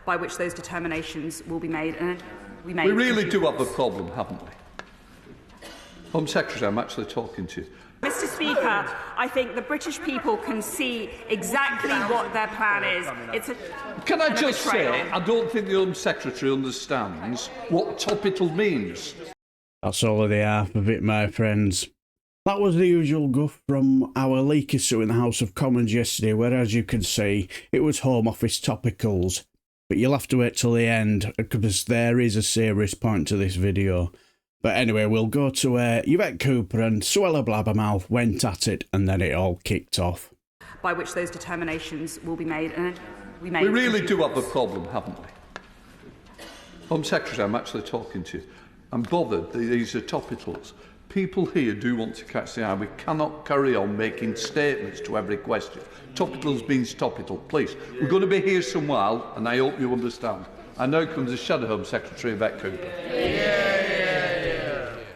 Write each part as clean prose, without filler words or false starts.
by which those determinations will be made. And we really do have a problem, haven't we? Home Secretary, I'm actually talking to you. Mr. Speaker, I think the British people can see exactly what their plan is. Can I just say, I don't think the Home Secretary understands what topical means. That's all of the half of it, my friends. That was the usual guff from our Leaky Sue in the House of Commons yesterday, where, as you can see, it was Home Office topicals. But you'll have to wait till the end, because there is a serious point to this video. But anyway, we'll go to Yvette Cooper and Suella Braverman went at it, and then it all kicked off. By which those determinations will be made. And we really do have a problem, haven't we? Home Secretary, I'm actually talking to you. I'm bothered that these are topicals. People here do want to catch the eye. We cannot carry on making statements to every question. Topicals means topical. Please, we're going to be here some while, and I hope you understand. And now comes the Shadow Home Secretary, Yvette Cooper.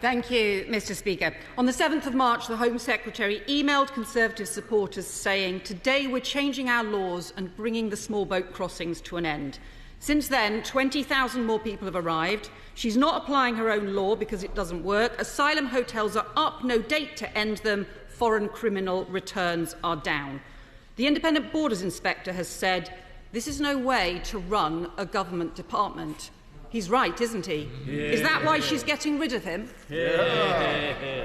Thank you, Mr. Speaker. On the 7th of March, the Home Secretary emailed Conservative supporters saying, "Today we're changing our laws and bringing the small boat crossings to an end." Since then, 20,000 more people have arrived. She's not applying her own law because it doesn't work. Asylum hotels are up, no date to end them. Foreign criminal returns are down. The Independent Borders Inspector has said, "This is no way to run a government department." He's right, isn't he? Yeah. Is that why she's getting rid of him? Yeah.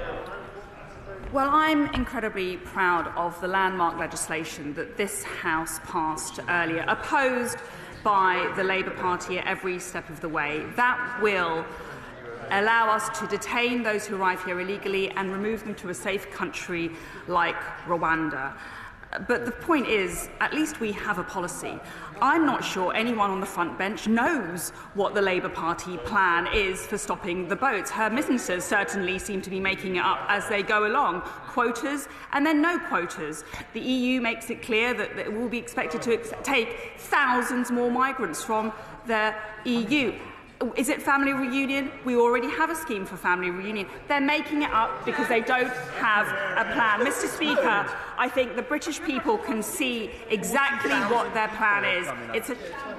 Well, I'm incredibly proud of the landmark legislation that this House passed earlier, opposed by the Labour Party at every step of the way. That will allow us to detain those who arrive here illegally and remove them to a safe country like Rwanda. But the point is, at least we have a policy. I'm not sure anyone on the front bench knows what the Labour Party plan is for stopping the boats. Her ministers certainly seem to be making it up as they go along. Quotas and then no quotas. The EU makes it clear that it will be expected to take thousands more migrants from the EU. Is it family reunion? We already have a scheme for family reunion. They're making it up because they don't have a plan. Mr. Speaker, I think the British people can see exactly what their plan is.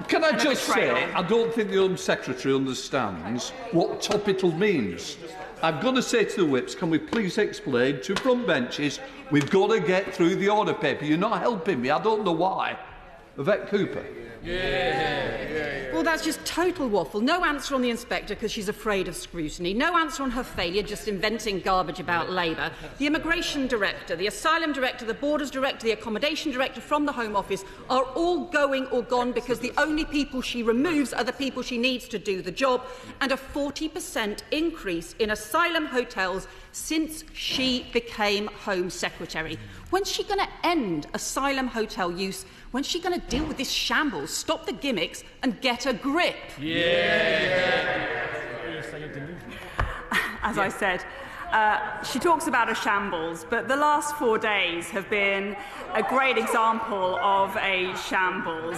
Can I just say, I don't think the Home Secretary understands what topical means. I've got to say to the whips, can we please explain to front benches, we've got to get through the order paper. You're not helping me. I don't know why. Yvette Cooper. Well, that's just total waffle. No answer on the inspector because she's afraid of scrutiny. No answer on her failure, just inventing garbage about Labour. The immigration director, the asylum director, the borders director, the accommodation director from the Home Office are all going or gone because the only people she removes are the people she needs to do the job, and a 40% increase in asylum hotels since she became Home Secretary. When's she going to end asylum hotel use? When's she going to deal with this shambles, stop the gimmicks and get a grip? As I said, she talks about a shambles, but the last 4 days have been a great example of a shambles.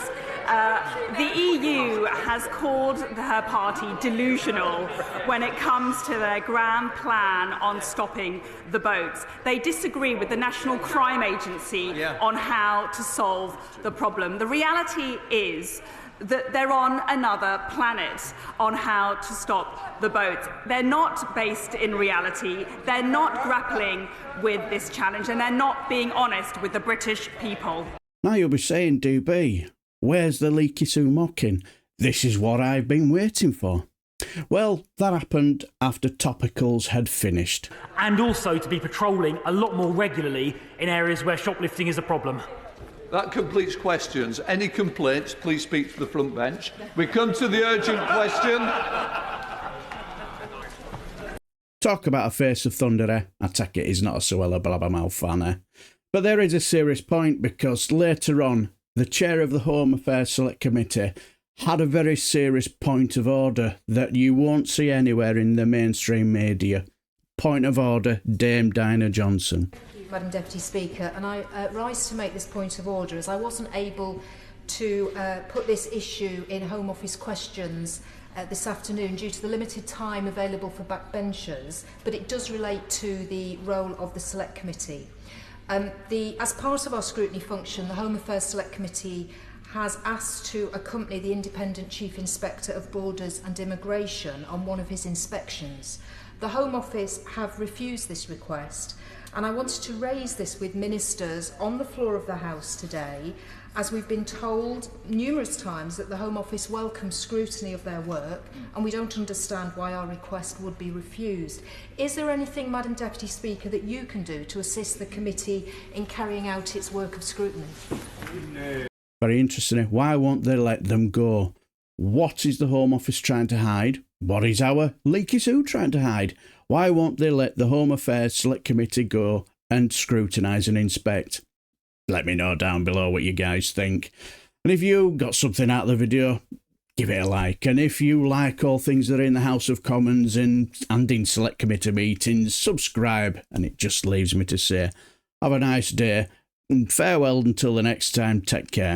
The EU has called her party delusional when it comes to their grand plan on stopping the boats. They disagree with the National Crime Agency on how to solve the problem. The reality is that they're on another planet on how to stop the boats. They're not based in reality, they're not grappling with this challenge, and they're not being honest with the British people. Now you'll be saying, do be, where's the Leaky Sue mocking? This is what I've been waiting for. Well, that happened after topicals had finished. And also to be patrolling a lot more regularly in areas where shoplifting is a problem. That completes questions. Any complaints, please speak to the front bench. We come to the urgent question. Talk about a face of thunder, eh? I take it he's not a Suella Braverman fan, eh? But there is a serious point, because later on, the chair of the Home Affairs Select Committee had a very serious point of order that you won't see anywhere in the mainstream media. Point of order, Dame Dinah Johnson. Madam Deputy Speaker, and I rise to make this point of order as I wasn't able to put this issue in Home Office questions this afternoon due to the limited time available for backbenchers, but it does relate to the role of the Select Committee. As part of our scrutiny function, the Home Affairs Select Committee has asked to accompany the Independent Chief Inspector of Borders and Immigration on one of his inspections. The Home Office have refused this request, and I wanted to raise this with ministers on the floor of the House today, as we've been told numerous times that the Home Office welcomes scrutiny of their work, and we don't understand why our request would be refused. Is there anything, Madam Deputy Speaker, that you can do to assist the committee in carrying out its work of scrutiny? Very interesting. Why won't they let them go? What is the Home Office trying to hide? What is our Leaky Sue trying to hide? Why won't they let the Home Affairs Select Committee go and scrutinise and inspect? Let me know down below what you guys think. And if you got something out of the video, give it a like. And if you like all things that are in the House of Commons and in Select Committee meetings, subscribe. And it just leaves me to say, have a nice day and farewell until the next time. Take care.